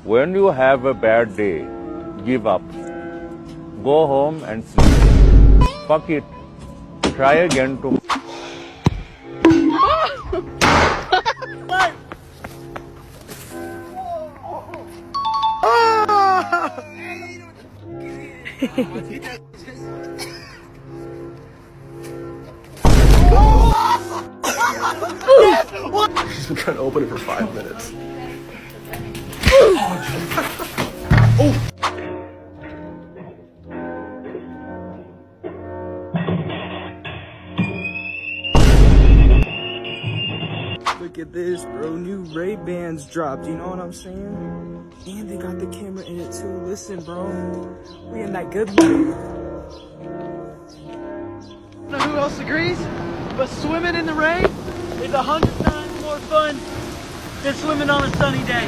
When you have a bad day, give up. Go home and sleep. Fuck it. Try again tomorrow. He's been trying to open it for 5 minutes. Look at this, bro. New Ray-Bans dropped, you know what I'm saying? And they got the camera in it too. Listen, bro. We in that good money. Know who else agrees? But swimming in the rain is 100 times more fun than swimming on a sunny day.